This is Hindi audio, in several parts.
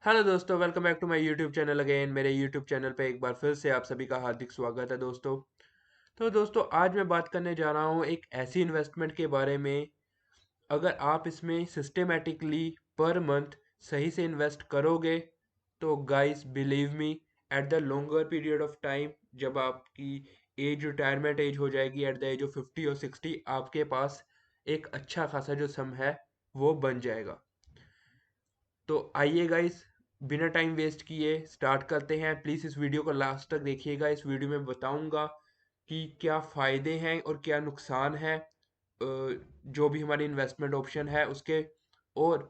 हेलो दोस्तों, welcome back to my YouTube channel again. मेरे यूट्यूब चैनल पे एक बार फिर से आप सभी का हार्दिक स्वागत है दोस्तों। तो दोस्तों, आज मैं बात करने जा रहा हूँ एक ऐसी इन्वेस्टमेंट के बारे में। अगर आप इसमें सिस्टेमेटिकली पर मंथ सही से इन्वेस्ट करोगे तो guys believe me, at the longer period of time, जब आपकी एज रिटायरमेंट एज हो जाएगी एट द एज ऑफ 50 और 60, आपके पास एक अच्छा खासा जो सम है वो बन जाएगा। तो आइए गाइस, बिना टाइम वेस्ट किए स्टार्ट करते हैं। प्लीज़ इस वीडियो को लास्ट तक देखिएगा। इस वीडियो में बताऊंगा कि क्या फ़ायदे हैं और क्या नुकसान है जो भी हमारी इन्वेस्टमेंट ऑप्शन है उसके। और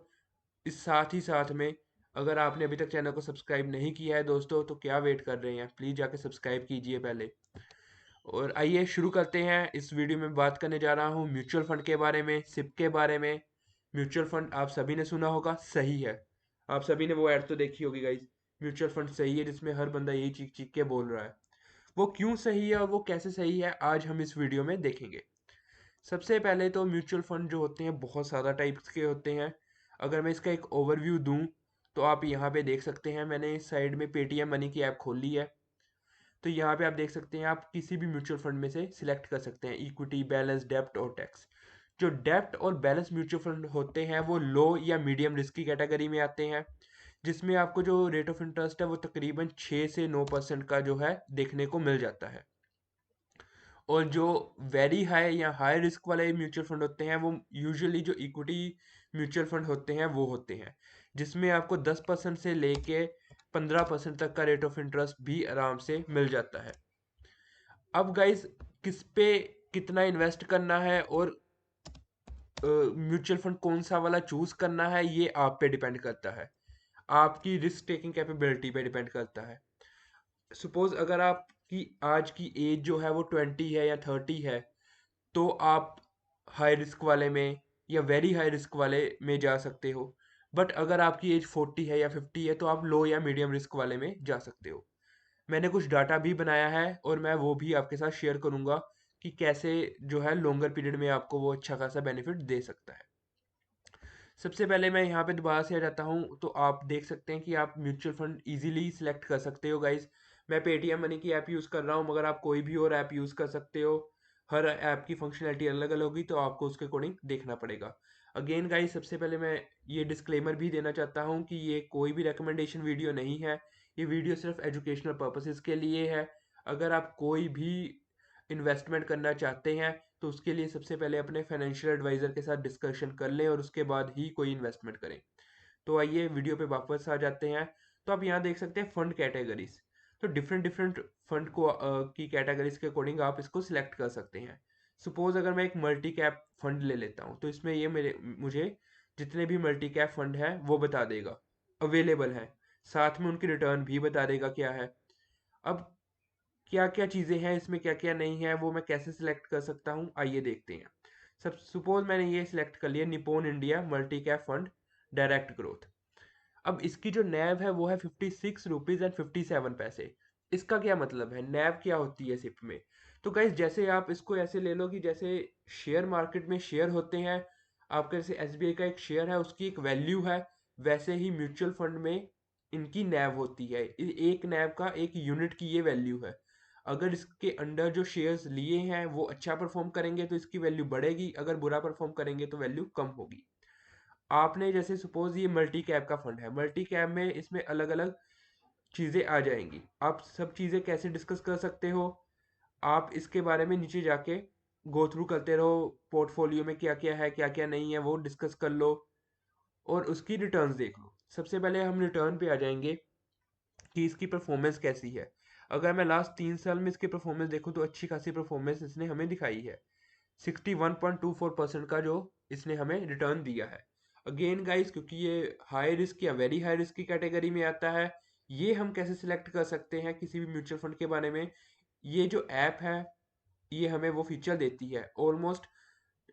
इस साथ ही साथ में, अगर आपने अभी तक चैनल को सब्सक्राइब नहीं किया है दोस्तों, तो क्या वेट कर रहे हैं, प्लीज़ जाके सब्सक्राइब कीजिए पहले। और आइए शुरू करते हैं। इस वीडियो में बात करने जा रहा हूँ म्यूचुअल फंड के बारे में, सिप के बारे में। म्यूचुअल फंड आप सभी ने सुना होगा, सही है। आप सभी ने वो ऐड तो देखी होगी गाइज। म्यूचुअल फंड सही है, जिसमें हर बंदा यही चीख चीख के बोल रहा है। वो क्यों सही है और वो कैसे सही है, आज हम इस वीडियो में देखेंगे। सबसे पहले तो म्यूचुअल फंड जो होते हैं बहुत ज़्यादा टाइप्स के होते हैं। अगर मैं इसका एक ओवरव्यू दूं तो आप यहाँ पे देख सकते हैं, मैंने साइड में पेटीएम मनी की ऐप खोल ली है। तो यहाँ पे आप देख सकते हैं, आप किसी भी म्यूचुअल फंड में से सिलेक्ट कर सकते हैं इक्विटी, बैलेंस, डेप्ट और टैक्स। जो डेप्ट और बैलेंस म्यूचुअल फंड होते हैं वो लो या मीडियम रिस्क की कैटेगरी में आते हैं, जिसमें आपको जो रेट ऑफ इंटरेस्ट है वो तकरीबन 6 से 9% का जो है देखने को मिल जाता है। और जो वेरी हाई या हाई रिस्क वाले म्यूचुअल फंड होते हैं वो यूजुअली जो इक्विटी म्यूचुअल फंड होते हैं वो होते हैं, जिसमें आपको 10% से लेके 15% तक का रेट ऑफ इंटरेस्ट भी आराम से मिल जाता है। अब गाइस, किस पे कितना इन्वेस्ट करना है और म्यूचुअल फंड कौन सा वाला चूज करना है, ये आप पे डिपेंड करता है। आपकी रिस्क टेकिंग कैपेबिलिटी पे डिपेंड करता है। सपोज अगर आपकी आज की एज जो है वो 20 है या 30 है, तो आप हाई रिस्क वाले में या वेरी हाई रिस्क वाले में जा सकते हो। बट अगर आपकी एज 40 है या 50 है तो आप लो या मीडियम रिस्क वाले में जा सकते हो। मैंने कुछ डाटा भी बनाया है और मैं वो भी आपके साथ शेयर करूंगा कि कैसे जो है लॉन्गर पीरियड में आपको वो अच्छा खासा बेनिफिट दे सकता है। सबसे पहले मैं यहाँ पे दोबारा से आ जाता हूँ, तो आप देख सकते हैं कि आप म्यूचुअल फंड इजीली सिलेक्ट कर सकते हो गाइज। मैं पेटीएम मनी की ऐप यूज़ कर रहा हूँ, मगर आप कोई भी और ऐप यूज़ कर सकते हो। हर ऐप की फंक्शनैलिटी अलग अलग होगी, तो आपको उसके अकॉर्डिंग देखना पड़ेगा। अगेन गाइज, सबसे पहले मैं ये डिस्क्लेमर भी देना चाहता हूँ कि ये कोई भी रिकमेंडेशन वीडियो नहीं है। ये वीडियो सिर्फ एजुकेशनल पर्पसेस के लिए है। अगर आप कोई भी इन्वेस्टमेंट करना चाहते हैं तो उसके लिए सबसे पहले अपने फाइनेंशियल एडवाइज़र के साथ डिस्कशन कर लें और उसके बाद ही कोई इन्वेस्टमेंट करें। तो आइए वीडियो पे वापस आ जाते हैं। तो आप यहाँ देख सकते हैं फंड कैटेगरीज। तो डिफरेंट डिफरेंट फंड को की कैटेगरीज के अकॉर्डिंग आप इसको सिलेक्ट कर सकते हैं। सपोज अगर मैं एक मल्टी कैप फंड ले लेता हूँ, तो इसमें ये मेरे मुझे जितने भी मल्टी कैप फंड है वो बता देगा, अवेलेबल है। साथ में उनकी रिटर्न भी बता देगा क्या है। अब क्या क्या चीज़ें हैं इसमें, क्या क्या नहीं है, वो मैं कैसे सिलेक्ट कर सकता हूँ, आइए देखते हैं। सब सपोज मैंने ये सिलेक्ट कर लिया, Nippon India multi cap fund direct growth. अब इसकी जो नैव है वो है 56 रुपीज़ एंड 57 पैसे। इसका क्या मतलब है, नैव क्या होती है सिप में। तो गाइज, जैसे आप इसको ऐसे ले लो कि जैसे शेयर मार्केट में शेयर होते हैं, आपका जैसे एसबीआई का एक शेयर है उसकी एक वैल्यू है, वैसे ही म्यूचुअल फंड में इनकी नैव होती है। एक नैव का एक यूनिट की ये वैल्यू है। अगर इसके अंडर जो शेयर्स लिए हैं वो अच्छा परफॉर्म करेंगे तो इसकी वैल्यू बढ़ेगी, अगर बुरा परफॉर्म करेंगे तो वैल्यू कम होगी। आपने जैसे सपोज ये मल्टी कैप का फंड है, मल्टी कैप में इसमें अलग अलग चीज़ें आ जाएंगी। आप सब चीज़ें कैसे डिस्कस कर सकते हो, आप इसके बारे में नीचे जाके गो थ्रू करते रहो, पोर्टफोलियो में क्या क्या है क्या क्या नहीं है वो डिस्कस कर लो और उसकी रिटर्न्स देख लो। सबसे पहले हम रिटर्न पे आ जाएंगे कि इसकी परफॉर्मेंस कैसी है। अगर मैं लास्ट 3 साल में इसकी परफॉर्मेंस देखूं तो अच्छी खासी परफॉर्मेंस इसने हमें दिखाई है। 61.24% का जो इसने हमें रिटर्न दिया है। अगेन गाइस, क्योंकि ये हाई रिस्क या वेरी हाई रिस्क की कैटेगरी में आता है, ये हम कैसे सिलेक्ट कर सकते हैं किसी भी म्यूचुअल फंड के बारे में। ये जो ऐप है ये हमें वो फीचर देती है। ऑलमोस्ट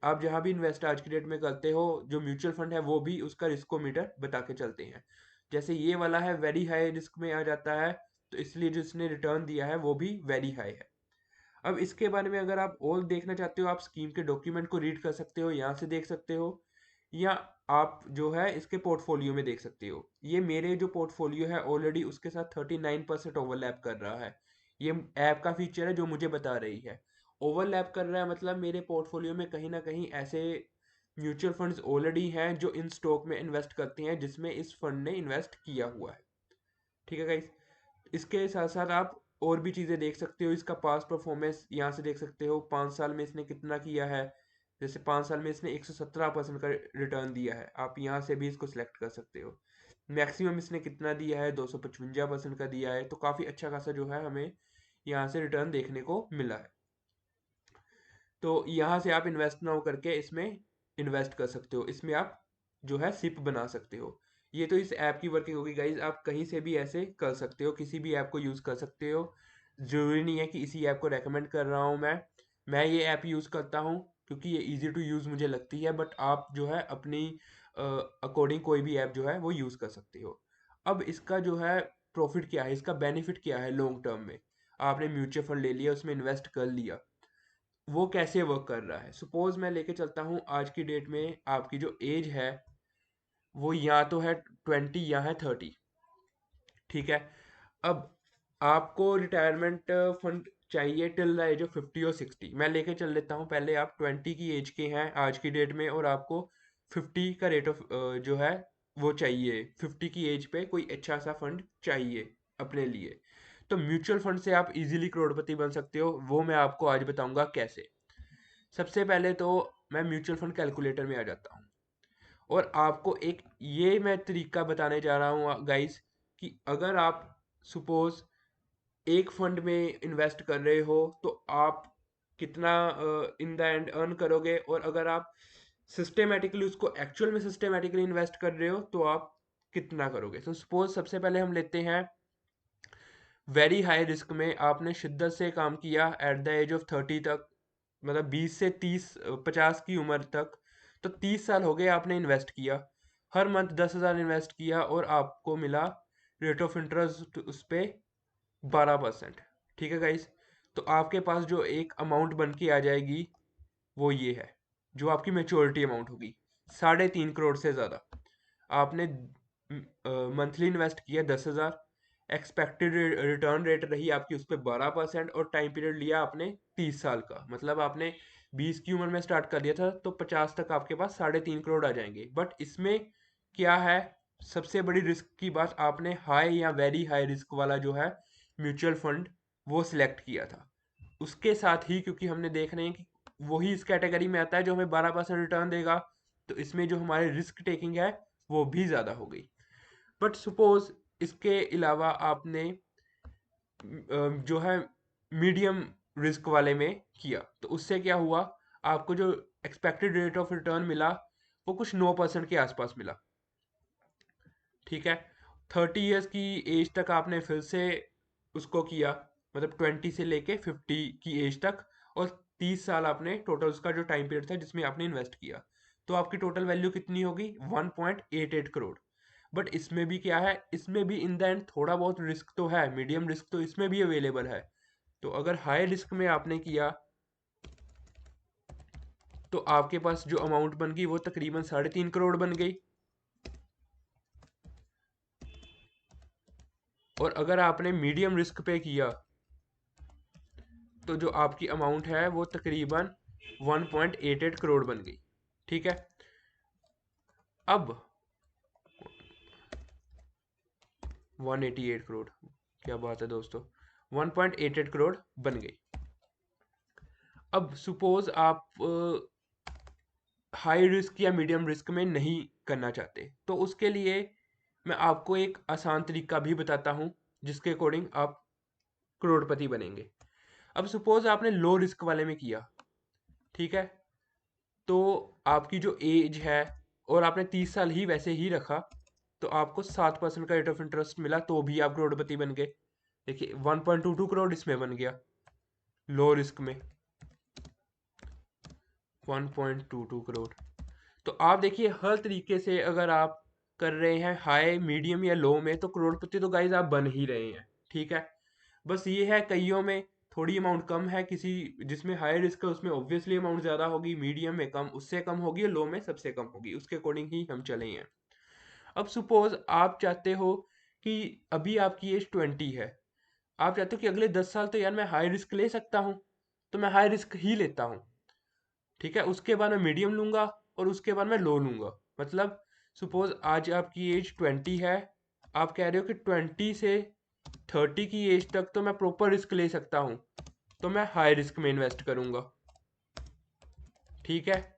आप जहाँ भी इन्वेस्ट आज की डेट में करते हो, जो म्यूचुअल फंड है वो भी उसका रिस्कोमीटर बता के चलते हैं। जैसे ये वाला है वेरी हाई रिस्क में आ जाता है, तो इसलिए जो इसने रिटर्न दिया है वो भी वेरी हाई है। अब इसके बारे में अगर आप और देखना चाहते हो, आप स्कीम के डॉक्यूमेंट को रीड कर सकते हो, यहाँ से देख सकते हो। या आप जो है इसके पोर्टफोलियो में देख सकते हो। ये मेरे जो पोर्टफोलियो है ऑलरेडी उसके साथ 39% ओवरलैप कर रहा है। ये ऐप का फीचर है जो मुझे बता रही है। ओवरलैप कर रहा है मतलब मेरे पोर्टफोलियो में कहीं ना कहीं ऐसे म्यूचुअल फंड्स ऑलरेडी हैं जो इन स्टॉक में इन्वेस्ट करते हैं जिसमें इस फंड ने इन्वेस्ट किया हुआ है। ठीक है गाइस। इसके साथ साथ आप और भी चीज़ें देख सकते हो। इसका पास्ट परफॉर्मेंस यहाँ से देख सकते हो, 5 साल में इसने कितना किया है। जैसे 5 साल में इसने 117% का रिटर्न दिया है, आप यहाँ से भी इसको सिलेक्ट कर सकते हो। मैक्सिमम इसने कितना दिया है, 255% का दिया है। तो काफ़ी अच्छा खासा जो है हमें यहाँ से रिटर्न देखने को मिला है। तो यहाँ से आप इन्वेस्ट नाउ करके इसमें इन्वेस्ट कर सकते हो। इसमें आप जो है सिप बना सकते हो। ये तो इस ऐप की वर्किंग होगी गाइज। आप कहीं से भी ऐसे कर सकते हो, किसी भी ऐप को यूज़ कर सकते हो। ज़रूरी नहीं है कि इसी ऐप को रेकमेंड कर रहा हूँ मैं ये ऐप यूज़ करता हूँ क्योंकि ये इजी टू यूज़ मुझे लगती है। बट आप जो है अपनी अकॉर्डिंग कोई भी ऐप जो है वो यूज़ कर सकते हो। अब इसका जो है प्रॉफिट क्या है, इसका बेनिफिट क्या है लॉन्ग टर्म में। आपने म्यूचुअल फंड ले लिया, उसमें इन्वेस्ट कर लिया, वो कैसे वर्क कर रहा है। सपोज मैं लेके चलता हूँ आज की डेट में आपकी जो एज है वो या तो है 20 या है 30। ठीक है। अब आपको रिटायरमेंट फंड चाहिए टिल द एज ऑफ 50 और 60। मैं लेके चल लेता हूँ, पहले आप 20 की एज के हैं आज की डेट में और आपको 50 का रेट ऑफ जो है वो चाहिए। 50 की एज पे कोई अच्छा सा फंड चाहिए अपने लिए। तो म्यूचुअल फंड से आप इजीली करोड़पति बन सकते हो। वो मैं आपको आज बताऊंगा कैसे। सबसे पहले तो मैं म्यूचुअल फंड कैलकुलेटर में आ जाता हूँ और आपको एक ये मैं तरीका बताने जा रहा हूँ गाइस कि अगर आप सपोज एक फंड में इन्वेस्ट कर रहे हो तो आप कितना इन द एंड अर्न करोगे, और अगर आप सिस्टेमेटिकली उसको एक्चुअल में सिस्टेमेटिकली इन्वेस्ट कर रहे हो तो आप कितना करोगे। तो सपोज सबसे पहले हम लेते हैं वेरी हाई रिस्क में। आपने शिद्दत से काम किया एट द एज ऑफ 30 तक, मतलब 20 से 30 50 की उम्र तक। तो 30 साल हो गए आपने इन्वेस्ट किया, हर मंथ 10,000 इन्वेस्ट किया और आपको मिला रेट ऑफ इंटरेस्ट उस पर 12%। ठीक है गाइस। तो आपके पास जो एक अमाउंट बन के आ जाएगी वो ये है, जो आपकी मेच्योरिटी अमाउंट होगी 3.5 करोड़ से ज़्यादा। आपने मंथली इन्वेस्ट किया 10,000, एक्सपेक्टेड रिटर्न रेट रही आपकी उस पर 12% और टाइम पीरियड लिया आपने 30 साल का। मतलब आपने 20 की उम्र में स्टार्ट कर दिया था तो 50 तक आपके पास 3.5 करोड़ आ जाएंगे। बट इसमें क्या है, सबसे बड़ी रिस्क की बात, आपने हाई या वेरी हाई रिस्क वाला जो है म्यूचुअल फंड वो सिलेक्ट किया था। उसके साथ ही क्योंकि हमने देख रहे हैं कि वही इस कैटेगरी में आता है जो हमें 12% रिटर्न देगा, तो इसमें जो हमारे रिस्क टेकिंग है वो भी ज़्यादा हो गई। बट सपोज इसके अलावा आपने जो है मीडियम रिस्क वाले में किया तो उससे क्या हुआ, आपको जो एक्सपेक्टेड रेट ऑफ रिटर्न मिला वो कुछ 9% के आसपास मिला। ठीक है। 30 ईयर्स की एज तक आपने फिर से उसको किया, मतलब 20 से लेके 50 की एज तक, और 30 साल आपने टोटल उसका जो टाइम पीरियड था जिसमें आपने इन्वेस्ट किया। तो आपकी टोटल वैल्यू कितनी होगी, 1.88 करोड़। बट इसमें भी क्या है, इसमें भी इन द एंड थोड़ा बहुत रिस्क तो है, मीडियम रिस्क तो इसमें भी अवेलेबल है। तो अगर हाई रिस्क में आपने किया तो आपके पास जो अमाउंट बन गई वो तकरीबन 3.5 करोड़ बन गई। और अगर आपने मीडियम रिस्क पे किया तो जो आपकी अमाउंट है वो तकरीबन 1.88 करोड़ बन गई। ठीक है। अब 188 करोड़, क्या बात है दोस्तों, 1.88 करोड़ बन गई। अब सपोज आप हाई रिस्क या मीडियम रिस्क में नहीं करना चाहते तो उसके लिए मैं आपको एक आसान तरीका भी बताता हूँ जिसके अकॉर्डिंग आप करोड़पति बनेंगे। अब सपोज आपने लो रिस्क वाले में किया, ठीक है, तो आपकी जो एज है और आपने 30 साल ही वैसे ही रखा तो आपको 7% का रेट ऑफ इंटरेस्ट मिला तो भी आप करोड़पति बन गए। देखिए 1.22 करोड़ इसमें बन गया लो रिस्क में, 1.22 करोड़। तो आप देखिए हर तरीके से अगर आप कर रहे हैं हाई मीडियम या लो में तो करोड़पति तो गाइज आप बन ही रहे हैं। ठीक है। बस ये है कईयों में थोड़ी अमाउंट कम है, किसी जिसमें हाई रिस्क है उसमें ऑब्वियसली अमाउंट ज़्यादा होगी, मीडियम में कम, उससे कम होगी, लो में सबसे कम होगी, उसके अकॉर्डिंग ही हम चले हैं। अब सपोज आप चाहते हो कि अभी आपकी एज 20 है, आप चाहते हो कि अगले 10 साल तो यार मैं हाई रिस्क ले सकता हूँ, तो मैं हाई रिस्क ही लेता हूँ। ठीक है, उसके बाद मैं मीडियम लूंगा और उसके बाद मैं लो लूंगा। मतलब सपोज आज आपकी एज 20 है, आप कह रहे हो कि 20 से 30 की एज तक तो मैं प्रॉपर रिस्क ले सकता हूँ, तो मैं हाई रिस्क में इन्वेस्ट करूंगा। ठीक है,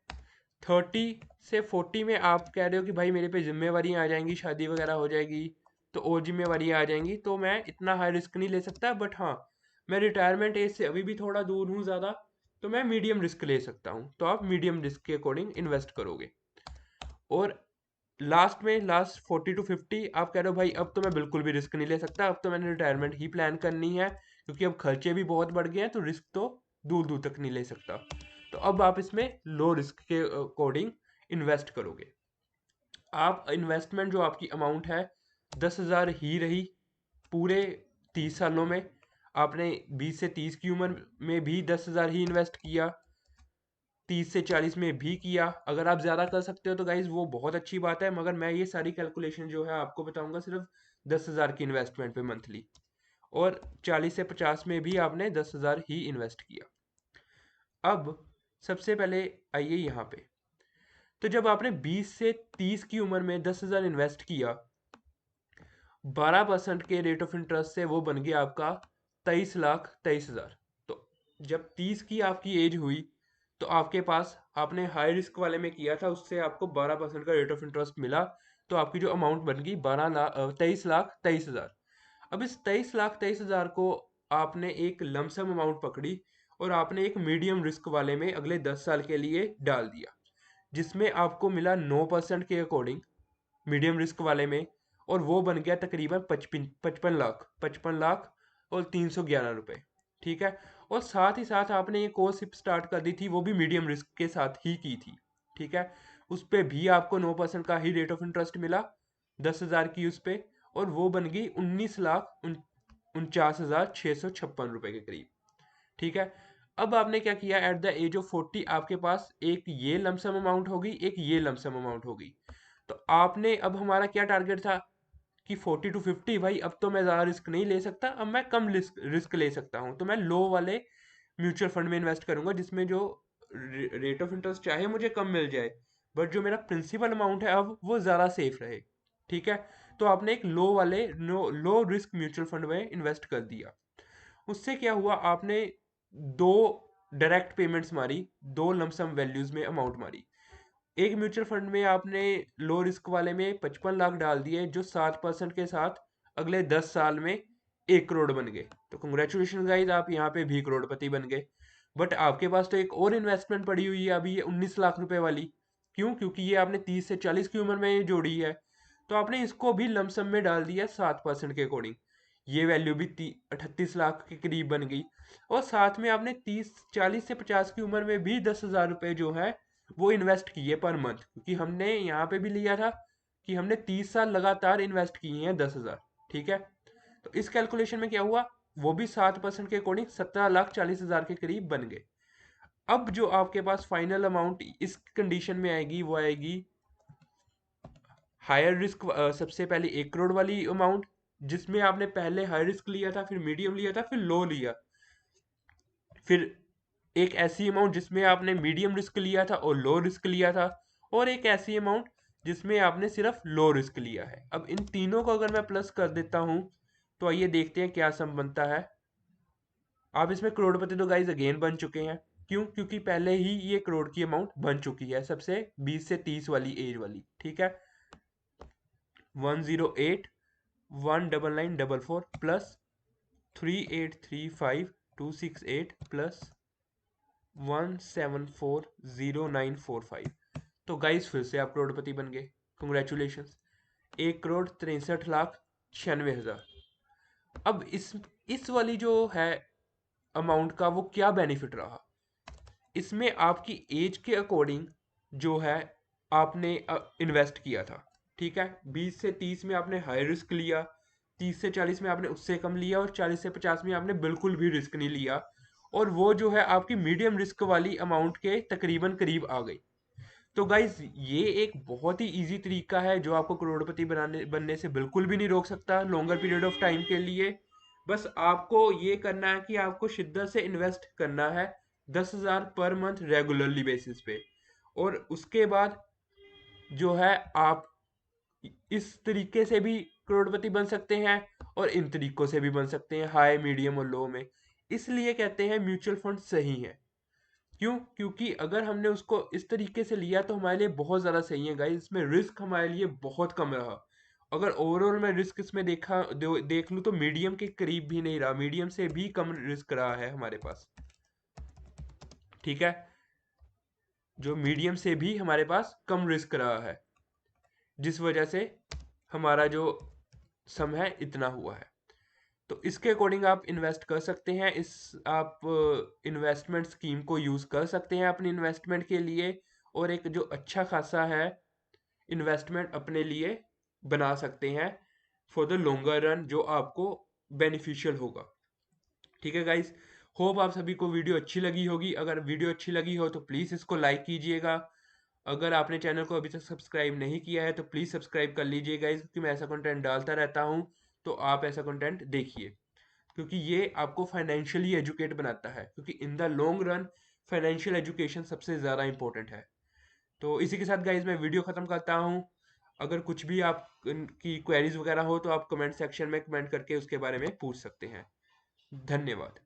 30 से 40 में आप कह रहे हो कि भाई मेरे पे जिम्मेवारियां आ जाएंगी, शादी वगैरह हो जाएगी, तो और जिम्मेवारियां आ जाएंगी, तो मैं इतना हाई रिस्क नहीं ले सकता। बट हाँ, मैं रिटायरमेंट एज से अभी भी थोड़ा दूर हूँ ज़्यादा, तो मैं मीडियम रिस्क ले सकता हूँ, तो आप मीडियम रिस्क के अकॉर्डिंग इन्वेस्ट करोगे। और लास्ट में, लास्ट 40 to 50 आप कह रहे हो भाई अब तो मैं बिल्कुल भी रिस्क नहीं ले सकता, अब तो मैंने रिटायरमेंट ही प्लान करनी है, क्योंकि अब खर्चे भी बहुत बढ़ गए हैं, तो रिस्क तो दूर दूर तक नहीं ले सकता। तो अब आप इसमें लो रिस्क के अकॉर्डिंग इन्वेस्ट करोगे। आप इन्वेस्टमेंट जो आपकी अमाउंट है 10,000 ही रही पूरे 30 सालों में। आपने 20 से 30 की उम्र में भी 10,000 ही इन्वेस्ट किया, 30 से 40 में भी किया। अगर आप ज़्यादा कर सकते हो तो गाइज वो बहुत अच्छी बात है, मगर मैं ये सारी कैलकुलेशन जो है आपको बताऊंगा सिर्फ 10,000 की इन्वेस्टमेंट पे मंथली। और 40 से 50 में भी आपने 10,000 ही इन्वेस्ट किया। अब सबसे पहले आइए यहाँ पे, तो जब आपने 20 से 30 की उम्र में 10,000 इन्वेस्ट किया, 12% के रेट ऑफ इंटरेस्ट से वो बन गया आपका 23,23,000। तो जब 30 की आपकी एज हुई, तो आपके पास, आपने हाई रिस्क वाले में किया था, उससे आपको 12% का रेट ऑफ इंटरेस्ट मिला, तो आपकी जो अमाउंट बन गई 23,23,000। अब इस 23,23,000 को आपने एक लमसम अमाउंट पकड़ी और आपने एक मीडियम रिस्क वाले में अगले 10 साल के लिए डाल दिया, जिसमें आपको मिला 9% के अकॉर्डिंग मीडियम रिस्क वाले में। और वो बन गया तकरीबन 55 लाख और 311 रुपये। ठीक है, और साथ ही साथ आपने एक और सिप स्टार्ट कर दी थी, वो भी मीडियम रिस्क के साथ ही की थी। ठीक है, उस पर भी आपको 9% का ही रेट ऑफ इंटरेस्ट मिला, 10,000 की उस पर, और वो बन गई 19,49,656 रुपये के करीब। ठीक है, अब आपने क्या किया, एट द एज ऑफ 40 आपके पास एक ये लमसम अमाउंट होगी, एक ये लमसम अमाउंट होगी। तो आपने, अब हमारा क्या टारगेट था कि 40 to 50, भाई अब तो मैं ज़्यादा रिस्क नहीं ले सकता, अब मैं कम रिस्क ले सकता हूँ, तो मैं लो वाले म्यूचुअल फंड में इन्वेस्ट करूंगा, जिसमें जो रेट ऑफ इंटरेस्ट चाहे मुझे कम मिल जाए, बट जो मेरा प्रिंसिपल अमाउंट है अब वो ज़्यादा सेफ रहे। ठीक है, तो आपने एक लो रिस्क म्यूचुअल फंड में इन्वेस्ट कर दिया। उससे क्या हुआ, आपने दो डायरेक्ट पेमेंट्स मारी, दो लमसम वैल्यूज में अमाउंट मारी। एक म्यूचुअल फंड में आपने लो रिस्क वाले में 55 लाख डाल दिए, जो 7% के साथ अगले 10 साल में 1 करोड़ बन गए। तो कंग्रेचुलेशन गाइज, आप यहाँ पे भी करोड़पति बन गए। बट आपके पास तो एक और इन्वेस्टमेंट पड़ी हुई है अभी, ये 19 लाख रुपए वाली। क्यों? क्योंकि ये आपने 30 से 40 की उम्र में ये जोड़ी है, तो आपने इसको भी लमसम में डाल दिया 7% के अकॉर्डिंग। ये वैल्यू भी 38 लाख के करीब बन गई। और साथ में आपने 40 से 50 की उम्र में भी 10,000 रुपये जो है वो इन्वेस्ट किए पर मंथ, क्योंकि हमने यहाँ पे भी लिया था कि हमने 30 साल लगातार इन्वेस्ट किए हैं 10,000। ठीक है, तो इस कैलकुलेशन में क्या हुआ, वो भी 7% के अकॉर्डिंग 17,40,000 के करीब बन गए। अब जो आपके पास फाइनल अमाउंट इस कंडीशन में आएगी, वो आएगी हायर रिस्क। सबसे पहले 1 करोड़ वाली अमाउंट, जिसमें आपने पहले हाई रिस्क लिया था, फिर मीडियम लिया था, फिर लो लिया। फिर एक ऐसी अमाउंट जिसमें आपने मीडियम रिस्क लिया था और लो रिस्क लिया था, और एक ऐसी अमाउंट जिसमें आपने सिर्फ लो रिस्क लिया है। अब इन तीनों को अगर मैं प्लस कर देता हूं, तो आइए देखते हैं क्या सम बनता है। आप इसमें करोड़पति तो गाइज अगेन बन चुके हैं। क्यों? क्योंकि पहले ही ये करोड़ की अमाउंट बन चुकी है, सबसे 20 से 30 वाली एज वाली। ठीक है, 108,199,44 प्लस 3835,268 प्लस 174,0945। तो गाइस फिर से आप करोड़पति बन गए, कंग्रेचुलेशन। 1,63,96,000। अब इस वाली जो है अमाउंट का वो क्या बेनिफिट रहा, इसमें आपकी एज के अकॉर्डिंग जो है आपने इन्वेस्ट किया था। ठीक है, 20 से 30 में आपने हाई रिस्क लिया, 30 से 40 में आपने उससे कम लिया, और 40 से 50 में आपने बिल्कुल भी रिस्क नहीं लिया, और वो जो है आपकी मीडियम रिस्क वाली अमाउंट के तकरीबन करीब आ गई। तो गाइज ये एक बहुत ही इजी तरीका है जो आपको करोड़पति बनने से बिल्कुल भी नहीं रोक सकता लॉन्गर पीरियड ऑफ टाइम के लिए। बस आपको ये करना है कि आपको शिद्दत से इन्वेस्ट करना है 10,000 पर मंथ रेगुलरली बेसिस पे, और उसके बाद जो है आप इस तरीके से भी करोड़पति बन सकते हैं, और इन तरीकों से भी बन सकते हैं, हाई मीडियम और लो में। इसलिए कहते हैं म्यूचुअल फंड सही है। क्यों? क्योंकि अगर हमने उसको इस तरीके से लिया तो हमारे लिए बहुत ज़्यादा सही है गाइस, इसमें रिस्क हमारे लिए बहुत कम रहा। अगर ओवरऑल मैं रिस्क इसमें देख लूँ तो मीडियम के करीब भी नहीं रहा, मीडियम से भी कम रिस्क रहा है हमारे पास। ठीक है, जो मीडियम से भी हमारे पास कम रिस्क रहा है, जिस वजह से हमारा जो सम है इतना हुआ है। तो इसके अकॉर्डिंग आप इन्वेस्ट कर सकते हैं, इस आप इन्वेस्टमेंट स्कीम को यूज़ कर सकते हैं अपनी इन्वेस्टमेंट के लिए, और एक जो अच्छा खासा है इन्वेस्टमेंट अपने लिए बना सकते हैं फॉर द लॉन्गर रन, जो आपको बेनिफिशियल होगा। ठीक है गाइस, होप आप सभी को वीडियो अच्छी लगी होगी। अगर वीडियो अच्छी लगी हो तो प्लीज़ इसको लाइक कीजिएगा। अगर आपने चैनल को अभी तक सब्सक्राइब नहीं किया है तो प्लीज़ सब्सक्राइब कर लीजिएगा, क्योंकि मैं ऐसा कंटेंट डालता रहता हूँ, तो आप ऐसा कंटेंट देखिए, क्योंकि ये आपको फाइनेंशियली एजुकेट बनाता है, क्योंकि in the long run financial education सबसे ज़्यादा इंपॉर्टेंट है। तो इसी के साथ गाइज मैं वीडियो ख़त्म करता हूँ। अगर कुछ भी आप की क्वेरीज वगैरह हो तो आप कमेंट सेक्शन में कमेंट करके उसके बारे में पूछ सकते हैं। धन्यवाद।